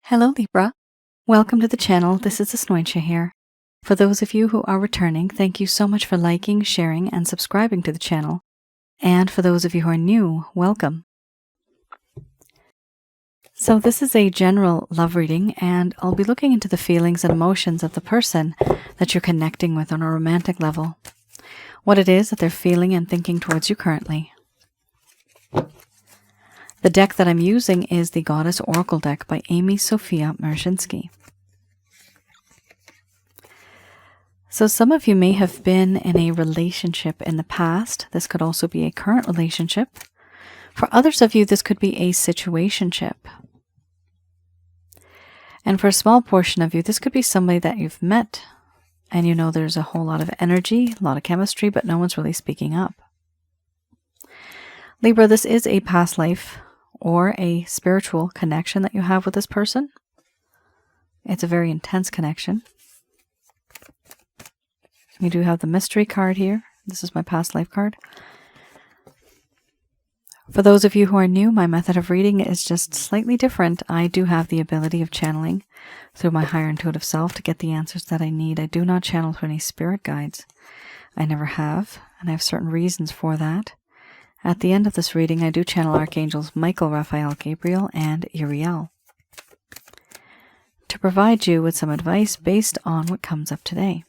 Hello Libra, welcome to the channel. This is Asnointia here. For those of you who are returning, thank you so much for liking, sharing, and subscribing to the channel. And for those of you who are new, welcome. So this is a general love reading, and I'll be looking into the feelings and emotions of the person that you're connecting with on a romantic level. What it is that they're feeling and thinking towards you currently. The deck that I'm using is the Goddess Oracle deck by Amy Sophia Merzhinsky. So some of you may have been in a relationship in the past. This could also be a current relationship. For others of you, this could be a situationship. And for a small portion of you, this could be somebody that you've met and you know there's a whole lot of energy, a lot of chemistry, but no one's really speaking up. Libra, this is a past life or a spiritual connection that you have with this person. It's a very intense connection. We do have the mystery card here. This is my past life card. For those of you who are new, my method of reading is just slightly different. I do have the ability of channeling through my higher intuitive self to get the answers that I need. I do not channel through any spirit guides. I never have, and I have certain reasons for that. At the end of this reading, I do channel Archangels Michael, Raphael, Gabriel, and Uriel to provide you with some advice based on what comes up today.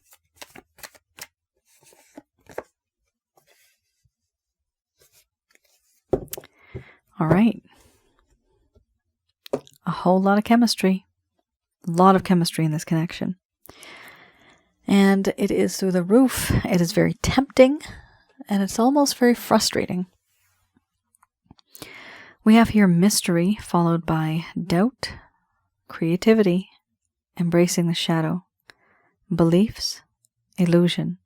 All right. A whole lot of chemistry. A lot of chemistry in this connection. And it is through the roof. It is very tempting. And it's almost very frustrating. We have here mystery followed by doubt, creativity, embracing the shadow, beliefs, illusion,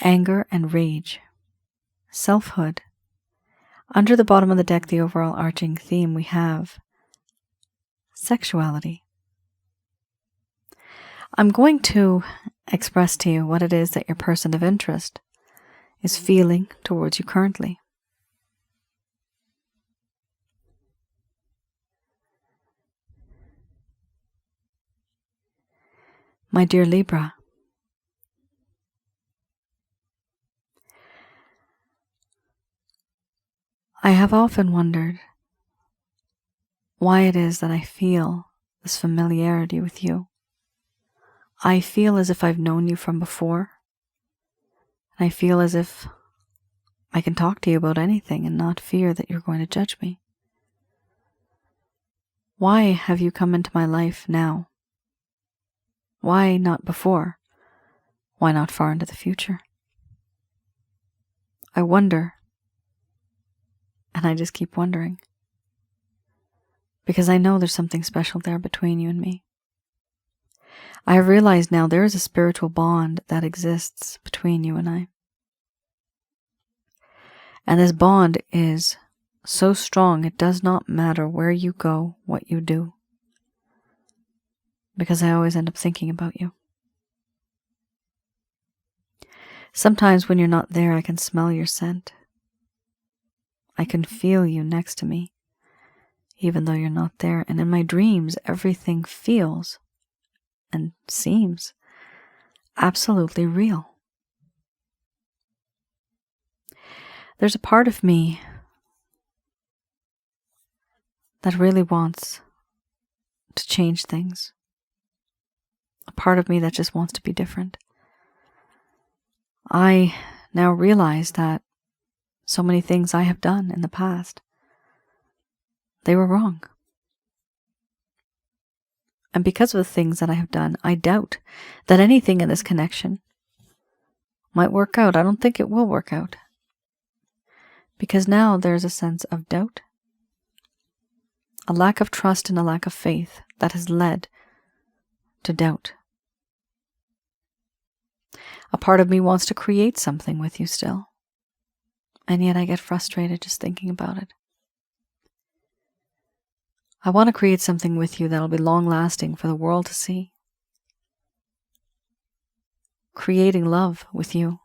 anger and rage, selfhood. Under the bottom of the deck, the overall arching theme, we have sexuality. I'm going to express to you what it is that your person of interest is feeling towards you currently. My dear Libra, I have often wondered why it is that I feel this familiarity with you. I feel as if I've known you from before. I feel as if I can talk to you about anything and not fear that you're going to judge me. Why have you come into my life now? Why not before? Why not far into the future? I wonder. And I just keep wondering. Because I know there's something special there between you and me. I have realized now there is a spiritual bond that exists between you and I. And this bond is so strong it does not matter where you go, what you do. Because I always end up thinking about you. Sometimes when you're not there, I can smell your scent. I can feel you next to me, even though you're not there. And in my dreams, everything feels and seems absolutely real. There's a part of me that really wants to change things. A part of me that just wants to be different. I now realize that so many things I have done in the past, they were wrong. And because of the things that I have done, I doubt that anything in this connection might work out. I don't think it will work out. Because now there's a sense of doubt, a lack of trust and a lack of faith that has led to doubt. A part of me wants to create something with you still. And yet I get frustrated just thinking about it. I want to create something with you that'll be long-lasting for the world to see. Creating love with you.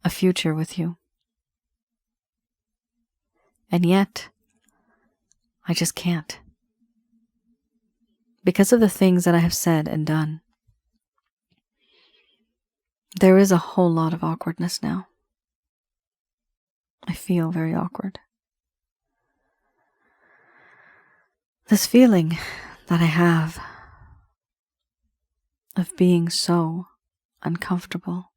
A future with you. And yet, I just can't. because of the things that I have said and done, there is a whole lot of awkwardness now. I feel very awkward. This feeling that I have of being so uncomfortable,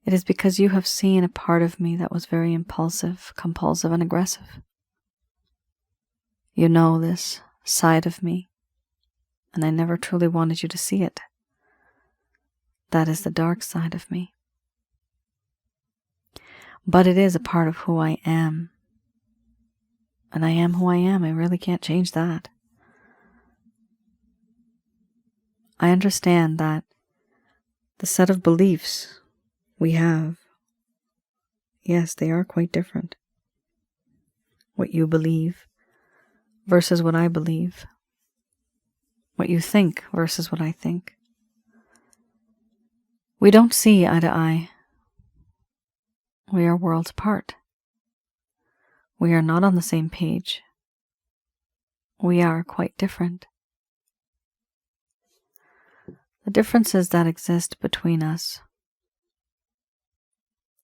it is because you have seen a part of me that was very impulsive, compulsive, and aggressive. You know this side of me, and I never truly wanted you to see it. That is the dark side of me. But it is a part of who I am. And I am who I am. I really can't change that. I understand that the set of beliefs we have, yes, they are quite different. What you believe versus what I believe. What you think versus what I think. We don't see eye to eye. We are worlds apart. We are not on the same page. We are quite different. The differences that exist between us,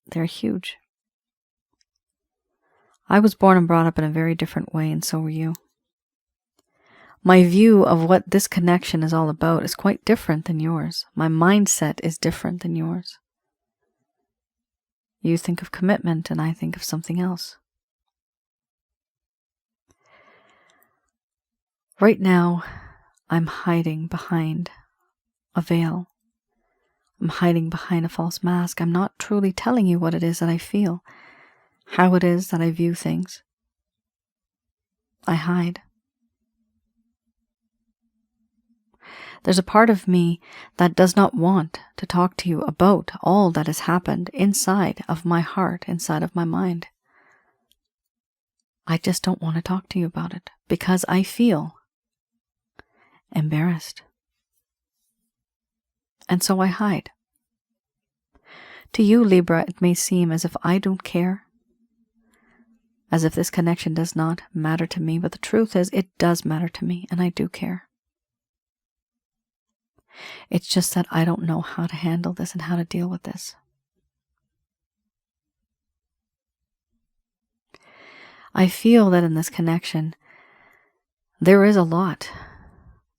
they're huge. I was born and brought up in a very different way, and so were you. My view of what this connection is all about is quite different than yours. My mindset is different than yours. You think of commitment, and I think of something else. Right now, I'm hiding behind a veil. I'm hiding behind a false mask. I'm not truly telling you what it is that I feel, how it is that I view things. I hide. There's a part of me that does not want to talk to you about all that has happened inside of my heart, inside of my mind. I just don't want to talk to you about it because I feel embarrassed. And so I hide. To you, Libra, it may seem as if I don't care, as if this connection does not matter to me, but the truth is it does matter to me, and I do care. It's just that I don't know how to handle this and how to deal with this. I feel that in this connection, there is a lot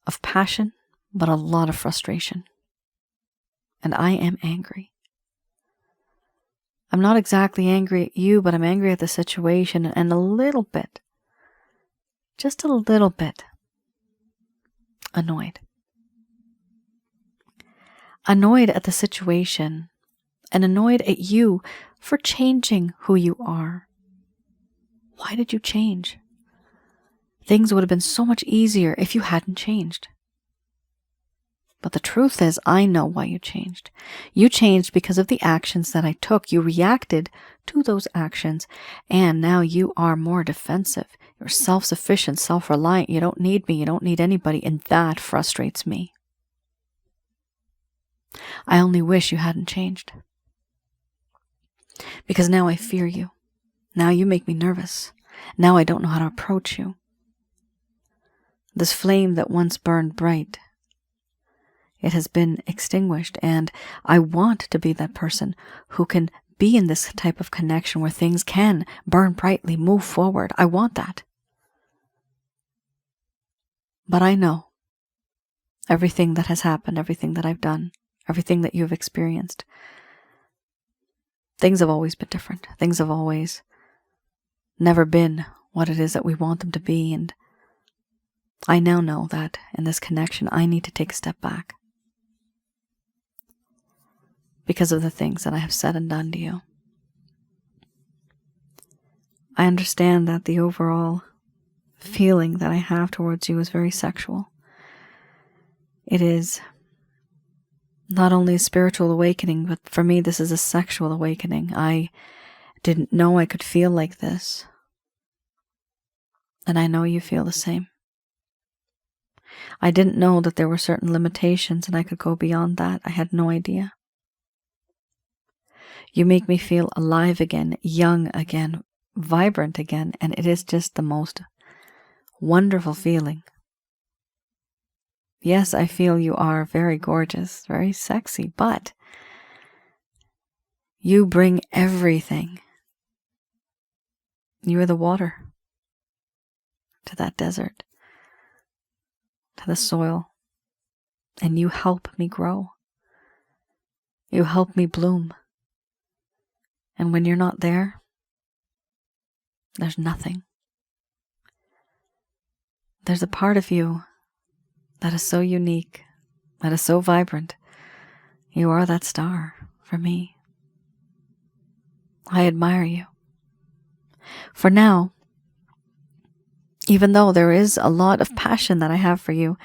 of passion, but a lot of frustration. And I am angry. I'm not exactly angry at you, but I'm angry at the situation and a little bit, just a little bit, annoyed. Annoyed at the situation and annoyed at you for changing who you are. Why did you change? Things would have been so much easier if you hadn't changed. But the truth is, I know why you changed. You changed because of the actions that I took. You reacted to those actions, and now you are more defensive. You're self-sufficient, self-reliant. You don't need me. You don't need anybody, and that frustrates me. I only wish you hadn't changed. Because now I fear you. Now you make me nervous. Now I don't know how to approach you. This flame that once burned bright, it has been extinguished, and I want to be that person who can be in this type of connection where things can burn brightly, move forward. I want that. But I know everything that has happened, everything that I've done, everything that you've experienced, things have always been different. Things have always never been what it is that we want them to be, and I now know that in this connection I need to take a step back because of the things that I have said and done to you. I understand that the overall feeling that I have towards you is very sexual. It is not only a spiritual awakening, but for me this is a sexual awakening. I didn't know I could feel like this, and I know you feel the same. I didn't know that there were certain limitations and I could go beyond that. I had no idea. You make me feel alive again, young again, vibrant again, and it is just the most wonderful feeling Yes, I feel you are very gorgeous, very sexy, but you bring everything. You are the water to that desert, to the soil, and you help me grow. You help me bloom. And when you're not there, there's nothing. There's a part of you that is so unique, that is so vibrant. You are that star for me. I admire you. For now, even though there is a lot of passion that I have for you,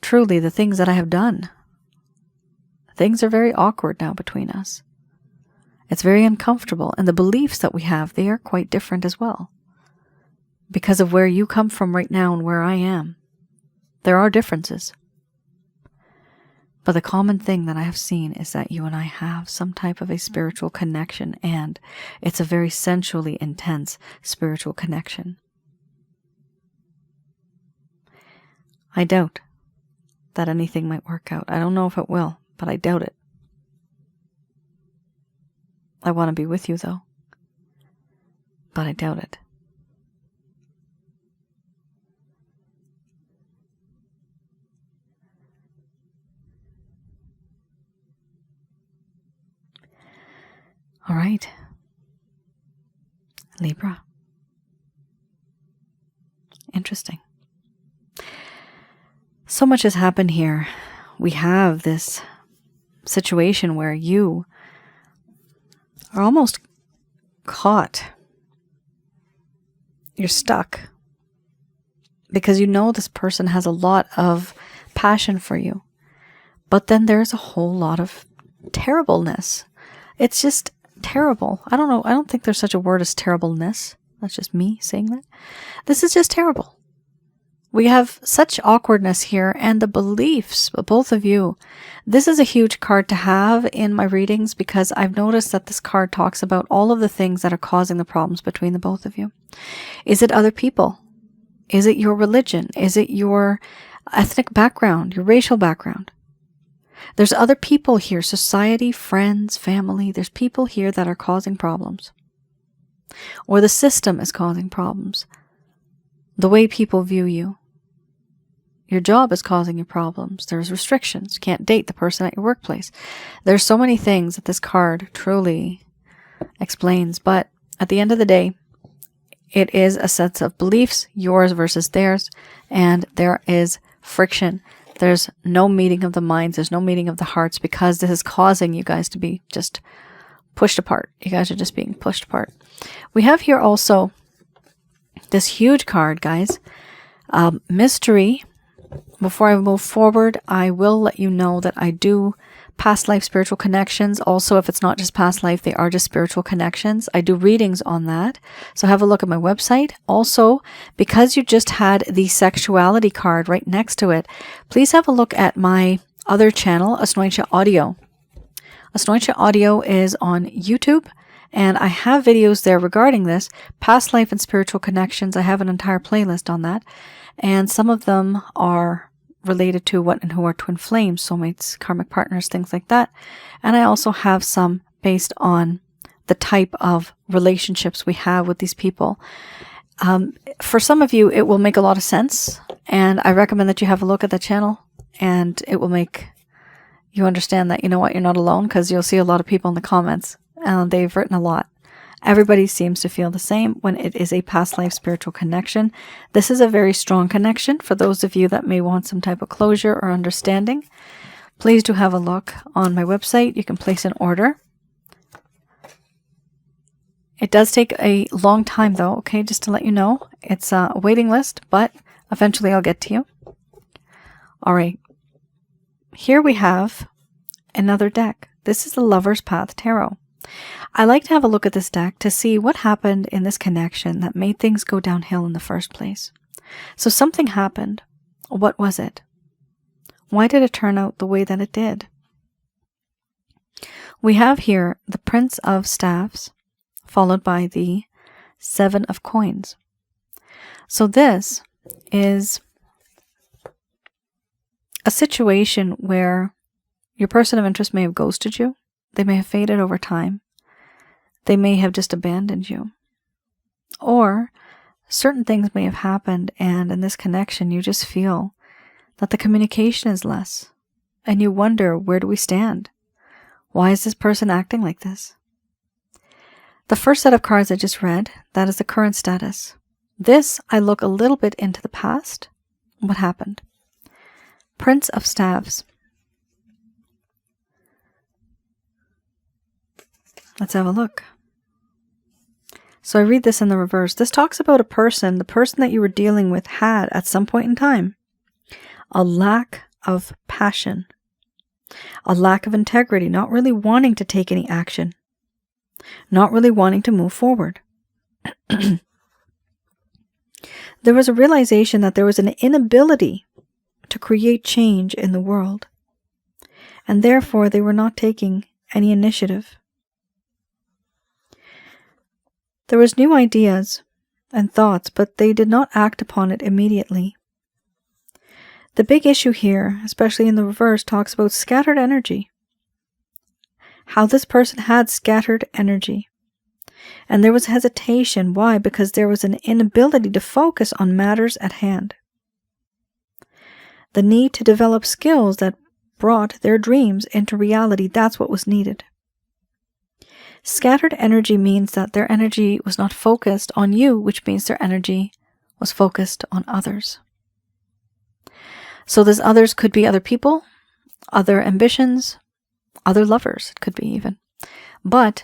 truly the things that I have done, things are very awkward now between us. It's very uncomfortable, and the beliefs that we have, they are quite different as well. Because of where you come from right now and where I am, there are differences. But the common thing that I have seen is that you and I have some type of a spiritual connection, and it's a very sensually intense spiritual connection. I doubt that anything might work out. I don't know if it will, but I doubt it. I want to be with you, though. But I doubt it. All right. Libra. Interesting. So much has happened here. We have this situation where you are almost caught. You're stuck. Because you know this person has a lot of passion for you. But then there's a whole lot of terribleness. It's just terrible. I don't know. I don't think there's such a word as terribleness. That's just me saying that. This is just terrible. We have such awkwardness here, and the beliefs of both of you. This is a huge card to have in my readings because I've noticed that this card talks about all of the things that are causing the problems between the both of you. Is it other people? Is it your religion? Is it your ethnic background, your racial background? There's other people here, society, friends, family. There's people here that are causing problems. Or the system is causing problems. The way people view you. Your job is causing you problems. There's restrictions. You can't date the person at your workplace. There's so many things that this card truly explains. But at the end of the day, it is a set of beliefs, yours versus theirs. And there is friction. There's no meeting of the minds. There's no meeting of the hearts because this is causing you guys to be just pushed apart. You guys are just being pushed apart. We have here also this huge card, guys. Mystery. Before I move forward, I will let you know that I do past life spiritual connections. Also, if it's not just past life, they are just spiritual connections. I do readings on that. So have a look at my website. Also, because you just had the sexuality card right next to it, please have a look at my other channel, Asnointia Audio. Asnointia Audio is on YouTube, and I have videos there regarding this. Past life and spiritual connections. I have an entire playlist on that. And some of them are related to what and who are twin flames, soulmates, karmic partners, things like that. And I also have some based on the type of relationships we have with these people. For some of you, it will make a lot of sense. And I recommend that you have a look at the channel, and it will make you understand that, you know what, you're not alone, because you'll see a lot of people in the comments, and they've written a lot. Everybody seems to feel the same when it is a past life spiritual connection. This is a very strong connection for those of you that may want some type of closure or understanding. Please do have a look on my website. You can place an order. It does take a long time though, okay, just to let you know. It's a waiting list, but eventually I'll get to you. All right. Here we have another deck. This is the Lover's Path Tarot. I like to have a look at this deck to see what happened in this connection that made things go downhill in the first place. So something happened. What was it? Why did it turn out the way that it did? We have here the Prince of Staffs, followed by the Seven of Coins. So this is a situation where your person of interest may have ghosted you. They may have faded over time. They may have just abandoned you. Or certain things may have happened, and in this connection, you just feel that the communication is less. And you wonder, where do we stand? Why is this person acting like this? The first set of cards I just read, that is the current status. This, I look a little bit into the past. What happened? Prince of Staves. Let's have a look. So I read this in the reverse. This talks about a person, the person that you were dealing with had, at some point in time, a lack of passion, a lack of integrity, not really wanting to take any action, not really wanting to move forward. There was a realization that there was an inability to create change in the world, and therefore they were not taking any initiative. There was new ideas and thoughts, but they did not act upon it immediately. The big issue here, especially in the reverse, talks about scattered energy. How this person had scattered energy. And there was hesitation. Why? Because there was an inability to focus on matters at hand. The need to develop skills that brought their dreams into reality, that's what was needed. Scattered energy means that their energy was not focused on you, which means their energy was focused on others. So those others could be other people, other ambitions, other lovers, it could be even. But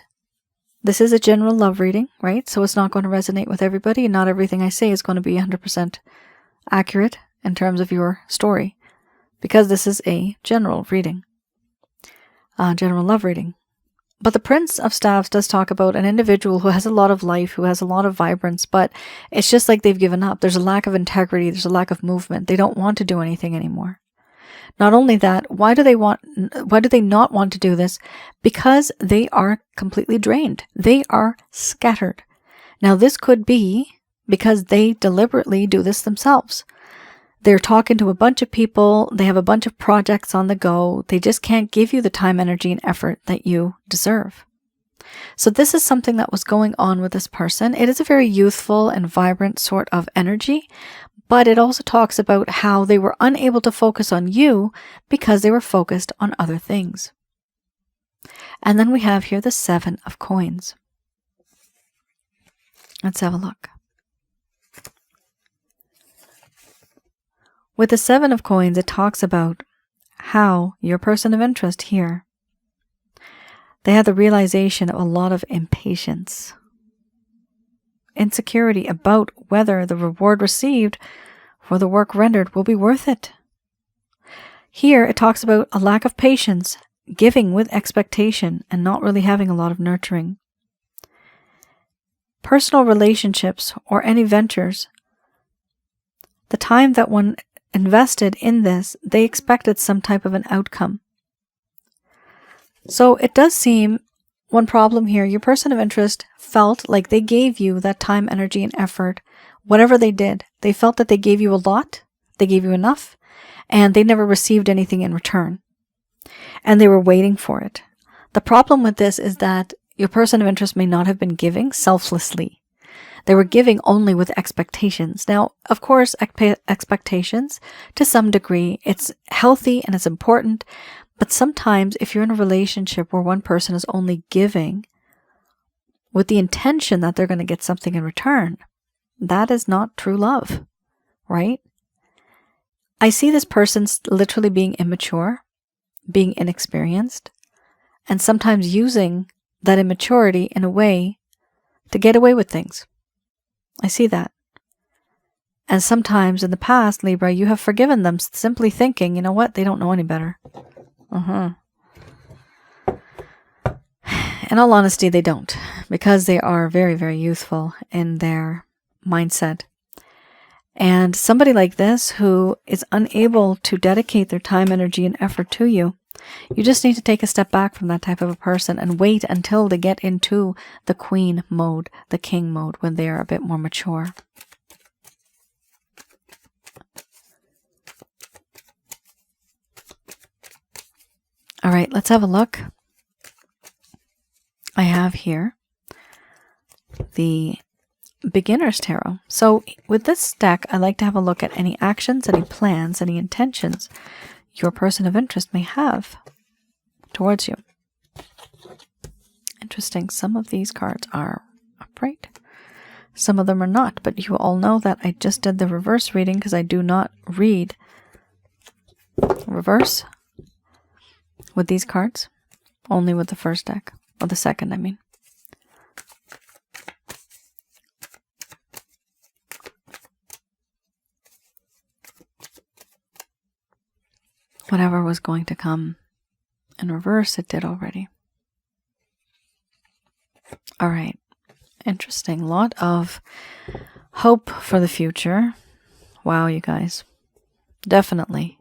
this is a general love reading, right? So it's not going to resonate with everybody, and not everything I say is going to be 100% accurate in terms of your story, because this is a general reading, general love reading. But the Prince of Staves does talk about an individual who has a lot of life, who has a lot of vibrance, but it's just like they've given up. There's a lack of integrity. There's a lack of movement. They don't want to do anything anymore. Not only that, why do they not want to do this? Because they are completely drained. They are scattered. Now, this could be because they deliberately do this themselves. They're talking to a bunch of people. They have a bunch of projects on the go. They just can't give you the time, energy, and effort that you deserve. So this is something that was going on with this person. It is a very youthful and vibrant sort of energy, but it also talks about how they were unable to focus on you because they were focused on other things. And then we have here the 7 of Coins. Let's have a look. With the 7 of Coins, it talks about how your person of interest here, they had the realization of a lot of impatience, insecurity about whether the reward received for the work rendered will be worth it. Here, it talks about a lack of patience, giving with expectation, and not really having a lot of nurturing. Personal relationships or any ventures, the time that one invested in this, they expected some type of an outcome. So it does seem, one problem here, your person of interest felt like they gave you that time, energy, and effort. Whatever they did, they felt that they gave you a lot, they gave you enough, and they never received anything in return. And they were waiting for it. The problem with this is that your person of interest may not have been giving selflessly. They were giving only with expectations. Now, of course, expectations, to some degree, it's healthy and it's important. But sometimes if you're in a relationship where one person is only giving with the intention that they're going to get something in return, that is not true love, right? I see this person literally being immature, being inexperienced, and sometimes using that immaturity in a way to get away with things. I see that. And sometimes in the past, Libra, you have forgiven them simply thinking, you know what, they don't know any better. In all honesty, they don't, because they are very, very youthful in their mindset. And somebody like this who is unable to dedicate their time, energy, and effort to you, you just need to take a step back from that type of a person and wait until they get into the queen mode, the king mode, when they are a bit more mature. right, let's have a look. I have here the Beginner's Tarot. So with this deck, I like to have a look at any actions, any plans, any intentions your person of interest may have towards you. Interesting. Some of these cards are upright. Some of them are not. But you all know that I just did the reverse reading because I do not read reverse with these cards. Only with the first deck. Or the second, I mean. Whatever was going to come in reverse, it did already. All right. Interesting. Lot of hope for the future. Wow, you guys. Definitely.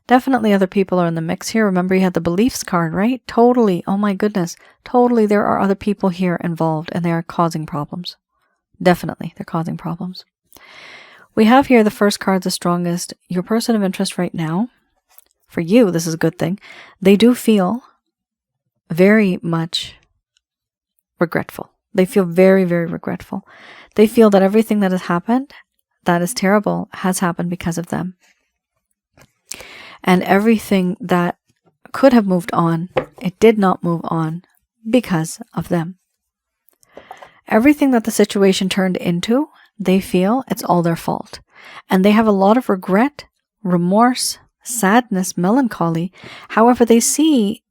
Definitely other people are in the mix here. Remember, you had the beliefs card, right? Totally. Oh my goodness. Totally, there are other people here involved, and they are causing problems. Definitely, they're causing problems. We have here the first card, the strongest. Your person of interest right now, for you, this is a good thing. They do feel very much regretful. They feel very, very regretful. They feel that everything that has happened, that is terrible, has happened because of them. And everything that could have moved on, it did not move on because of them. Everything that the situation turned into, they feel it's all their fault. And they have a lot of regret, remorse, sadness, melancholy. However, they see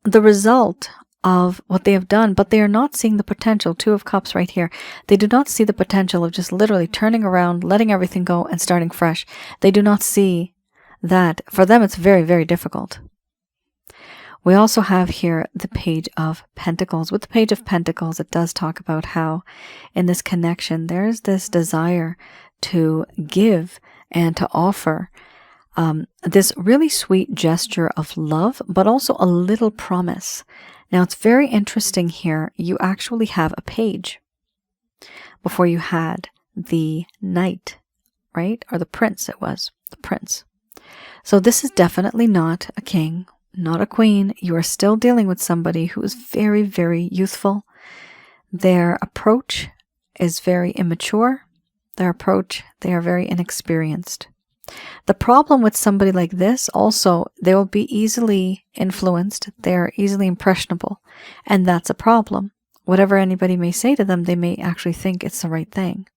the result of what they have done, but they are not seeing the potential. Two of Cups right here. They do not see the potential of just literally turning around, letting everything go, and starting fresh. They do not see that. For them, it's very, very difficult. We also have here the Page of Pentacles. With the Page of Pentacles, it does talk about how in this connection, there's this desire to give and to offer this really sweet gesture of love, but also a little promise. Now, it's very interesting here. You actually have a page before you had the knight, right? Or the prince, it was. The prince. So this is definitely not a king, not a queen. You are still dealing with somebody who is very, very youthful. Their approach is very immature. Their approach, they are very inexperienced. The problem with somebody like this also, they will be easily influenced. They're easily impressionable. And that's a problem. Whatever anybody may say to them, they may actually think it's the right thing.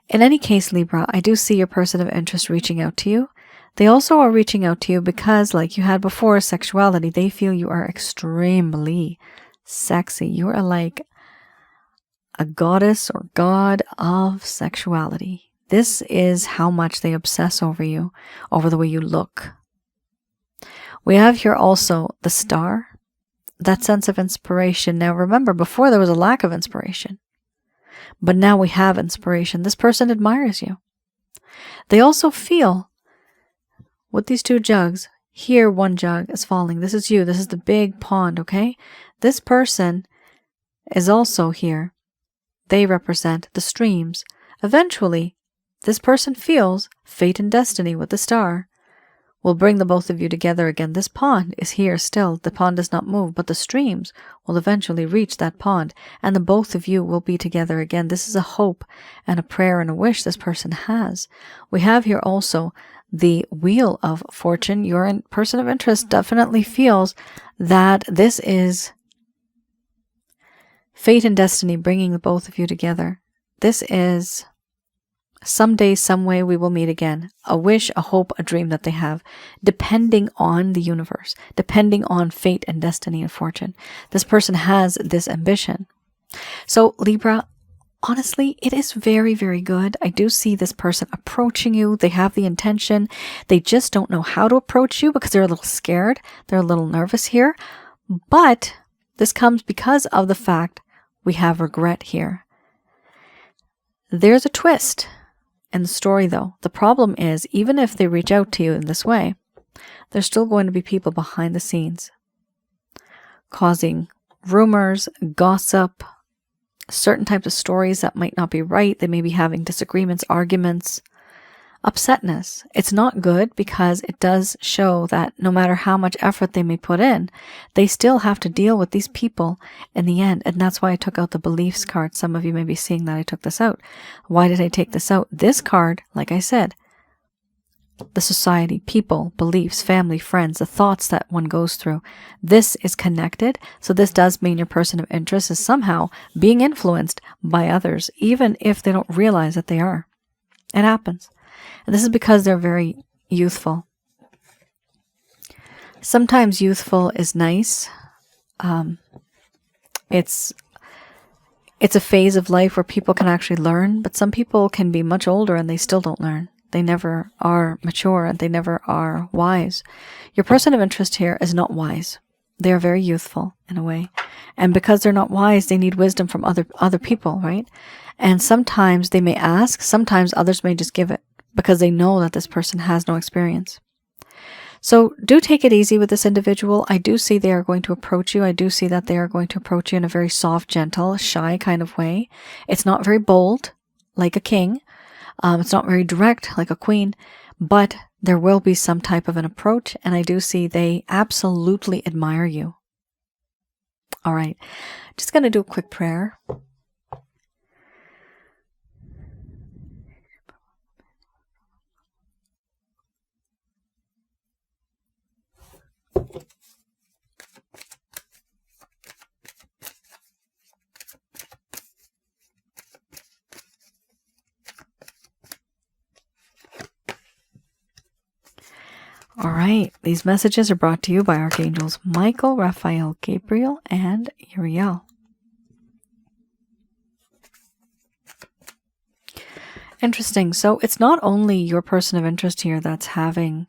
In any case, Libra, I do see your person of interest reaching out to you. They also are reaching out to you because, like you had before, sexuality, they feel you are extremely sexy. You are like a goddess or god of sexuality. This is how much they obsess over you, over the way you look. We have here also the Star, that sense of inspiration. Now remember, before there was a lack of inspiration, but now we have inspiration. This person admires you. They also feel, with these two jugs, here one jug is falling. This is you. This is the big pond, okay? This person is also here. They represent the streams. Eventually, this person feels fate and destiny with the Star will bring the both of you together again. This pond is here still. The pond does not move, but the streams will eventually reach that pond, and the both of you will be together again. This is a hope and a prayer and a wish this person has. We have here also the Wheel of Fortune. Your person of interest definitely feels that this is fate and destiny bringing the both of you together. This is someday, some way we will meet again. A wish, a hope, a dream that they have, depending on the universe, depending on fate and destiny and fortune. This person has this ambition. So Libra, honestly, it is very, very good. I do see this person approaching you. They have the intention. They just don't know how to approach you because they're a little scared. They're a little nervous here. But this comes because of the fact we have regret here. There's a twist in the story, though. The problem is, even if they reach out to you in this way, there's still going to be people behind the scenes causing rumors, gossip, certain types of stories that might not be right. They may be having disagreements, arguments, upsetness. It's not good because it does show that no matter how much effort they may put in, they still have to deal with these people in the end. And that's why I took out the beliefs card. Some of you may be seeing that I took this out. Why did I take this out? This card, like I said, the society, people, beliefs, family, friends, the thoughts that one goes through. This is connected. So this does mean your person of interest is somehow being influenced by others, even if they don't realize that they are. It happens. And this is because they're very youthful. Sometimes youthful is nice. It's a phase of life where people can actually learn, but some people can be much older and they still don't learn. They never are mature and they never are wise. Your person of interest here is not wise. They are very youthful in a way. And because they're not wise, they need wisdom from other people, right? And sometimes they may ask, sometimes others may just give it because they know that this person has no experience. So do take it easy with this individual. I do see they are going to approach you. I do see that they are going to approach you in a very soft, gentle, shy kind of way. It's not very bold, like a king. It's not very direct, like a queen, but there will be some type of an approach, and I do see they absolutely admire you. All right, just going to do a quick prayer. All right, these messages are brought to you by Archangels Michael, Raphael, Gabriel, and Uriel. Interesting. So it's not only your person of interest here that's having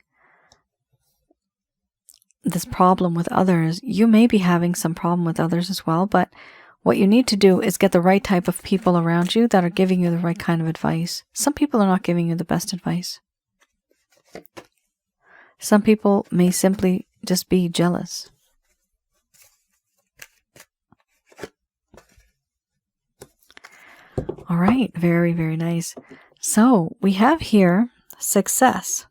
this problem with others. You may be having some problem with others as well, but what you need to do is get the right type of people around you that are giving you the right kind of advice. Some people are not giving you the best advice. Some people may simply just be jealous. All right, very, very nice. So we have here success.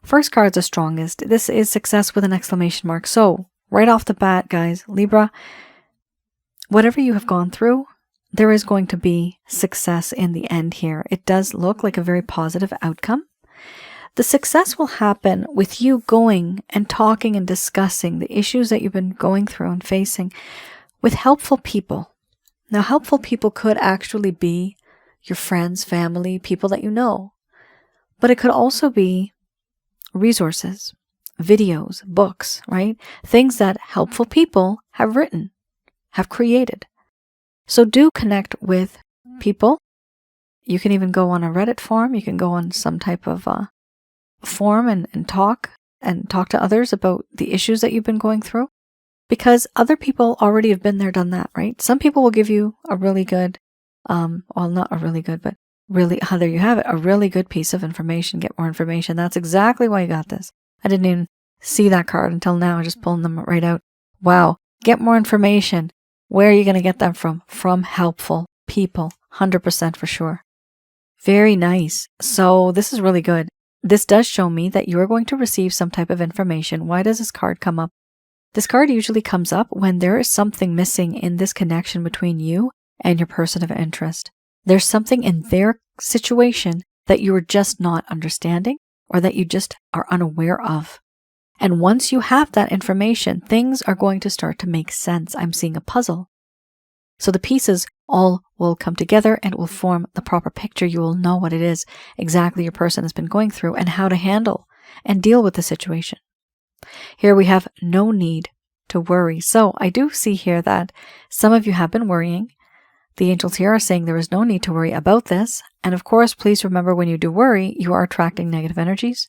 First card's the strongest. This is success with an exclamation mark. So right off the bat, guys, Libra, whatever you have gone through, there is going to be success in the end here. It does look like a very positive outcome. The success will happen with you going and talking and discussing the issues that you've been going through and facing with helpful people. Now, helpful people could actually be your friends, family, people that you know. But it could also be resources, videos, books, right? Things that helpful people have written, have created. So do connect with people. You can even go on a Reddit forum. You can go on some type of forum and talk to others about the issues that you've been going through, because other people already have been there, done that, right? Some people will give you a really good, well, not a really good, but really, there you have it, a really good piece of information. Get more information. That's exactly why you got this. I didn't even see that card until now. Just pulling them right out. Wow. Get more information. Where are you going to get them from? From helpful people. 100% for sure. Very nice. So this is really good. This does show me that you are going to receive some type of information. Why does this card come up? This card usually comes up when there is something missing in this connection between you and your person of interest. There's something in their situation that you are just not understanding or that you just are unaware of. And once you have that information, things are going to start to make sense. I'm seeing a puzzle. So the pieces all will come together and it will form the proper picture. You will know what it is exactly your person has been going through and how to handle and deal with the situation. Here we have no need to worry. So I do see here that some of you have been worrying. The angels here are saying there is no need to worry about this. And of course, please remember, when you do worry, you are attracting negative energies.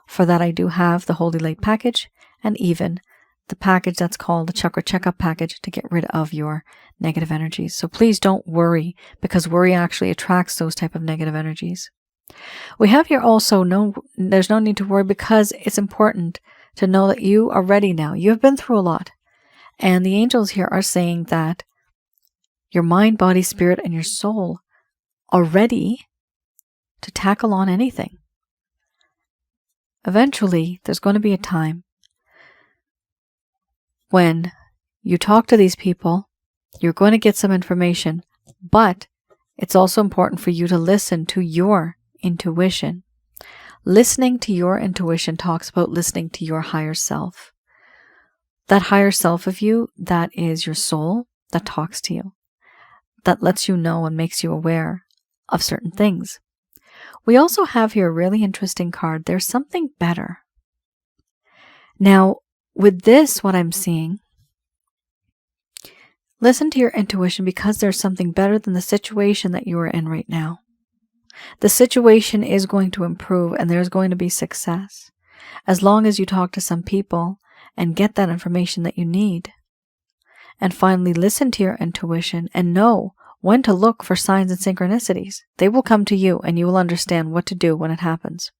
For that, I do have the Holy Light package and even the package that's called the Chakra Checkup package to get rid of your negative energies. So please don't worry, because worry actually attracts those type of negative energies. We have here also there's no need to worry, because it's important to know that you are ready now. You have been through a lot. And the angels here are saying that your mind, body, spirit, and your soul are ready to tackle on anything. eventually there's going to be a time when you talk to these people, you're going to get some information, but it's also important for you to listen to your intuition. Listening to your intuition talks about listening to your higher self. That higher self of you, that is your soul, that talks to you, that lets you know and makes you aware of certain things. We also have here a really interesting card. There's something better. Now, with this, what I'm seeing, listen to your intuition because there's something better than the situation that you are in right now. The situation is going to improve and there's going to be success as long as you talk to some people and get that information that you need. And finally, listen to your intuition and know when to look for signs and synchronicities. They will come to you and you will understand what to do when it happens.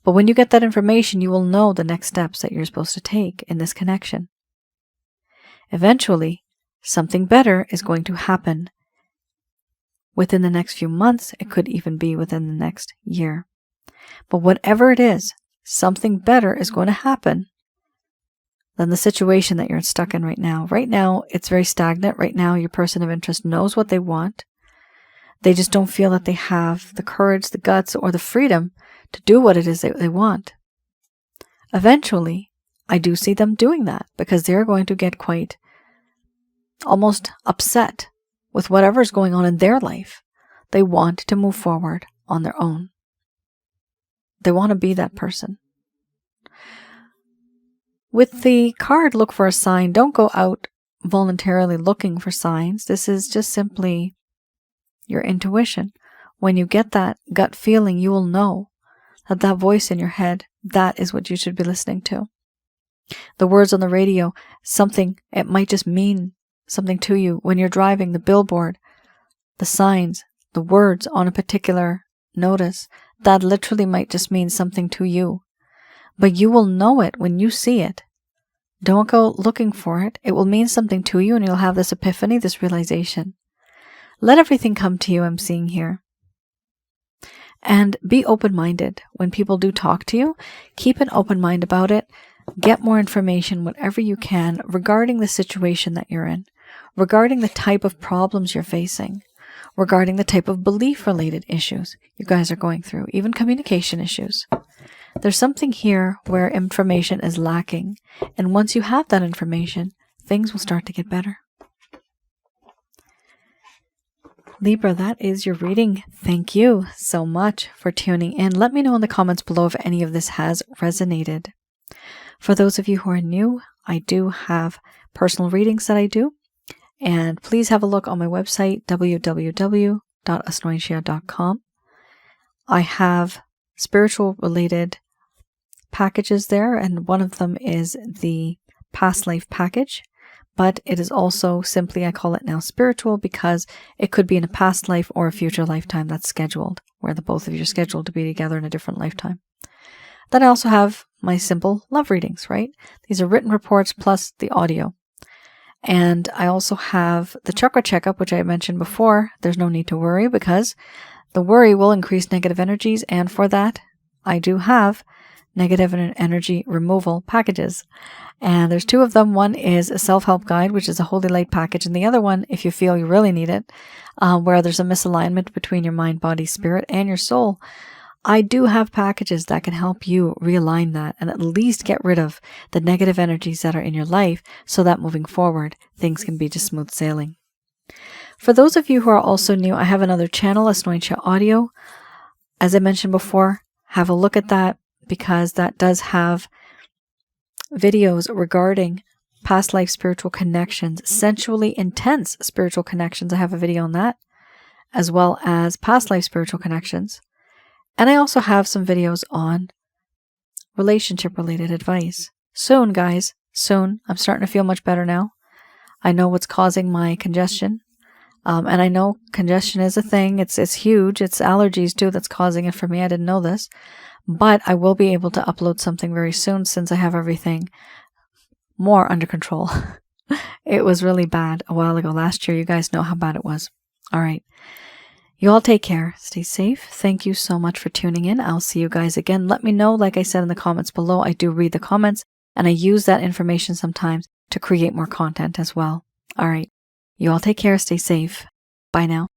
But when you get that information, you will know the next steps that you're supposed to take in this connection. Eventually, something better is going to happen within the next few months. It could even be within the next year. But whatever it is, something better is going to happen than the situation that you're stuck in right now. Right now, it's very stagnant. Right now, your person of interest knows what they want. They just don't feel that they have the courage, the guts, or the freedom to do what it is that they want. Eventually, I do see them doing that because they're going to get quite almost upset with whatever's going on in their life. They want to move forward on their own. They want to be that person. With the card, look for a sign. Don't go out voluntarily looking for signs. This is just simply your intuition. When you get that gut feeling, you will know that that voice in your head, that is what you should be listening to. The words on the radio, something, it might just mean something to you. When you're driving, the billboard, the signs, the words on a particular notice, that literally might just mean something to you. But you will know it when you see it. Don't go looking for it. It will mean something to you and you'll have this epiphany, this realization. Let everything come to you, I'm seeing here. And be open-minded. When people do talk to you, keep an open mind about it. Get more information, whatever you can, regarding the situation that you're in, regarding the type of problems you're facing, regarding the type of belief-related issues you guys are going through, even communication issues. There's something here where information is lacking, and once you have that information, things will start to get better. Libra, that is your reading. Thank you so much for tuning in. Let me know in the comments below if any of this has resonated. For those of you who are new, I do have personal readings that I do, and please have a look on my website, www.asnointia.com. I have spiritual related packages there, and one of them is the past life package, but it is also simply, I call it now spiritual because it could be in a past life or a future lifetime that's scheduled, where the both of you are scheduled to be together in a different lifetime. Then I also have my simple love readings, right? These are written reports plus the audio. And I also have the chakra checkup, which I mentioned before. There's no need to worry because the worry will increase negative energies, and for that, I do have negative energy removal packages. And there's two of them. One is a self-help guide, which is a holy light package, and the other one, if you feel you really need it, where there's a misalignment between your mind, body, spirit, and your soul. I do have packages that can help you realign that and at least get rid of the negative energies that are in your life so that moving forward, things can be just smooth sailing. For those of you who are also new, I have another channel, Asnointia Audio. As I mentioned before, have a look at that because that does have videos regarding past life spiritual connections, sensually intense spiritual connections. I have a video on that, as well as past life spiritual connections. And I also have some videos on relationship-related advice. Soon, guys, soon. I'm starting to feel much better now. I know what's causing my congestion. And I know congestion is a thing. It's huge. It's allergies, too, that's causing it for me. I didn't know this. But I will be able to upload something very soon since I have everything more under control. It was really bad a while ago. Last year, you guys know how bad it was. All right. You all take care. Stay safe. Thank you so much for tuning in. I'll see you guys again. Let me know, like I said in the comments below, I do read the comments and I use that information sometimes to create more content as well. All right. You all take care. Stay safe. Bye now.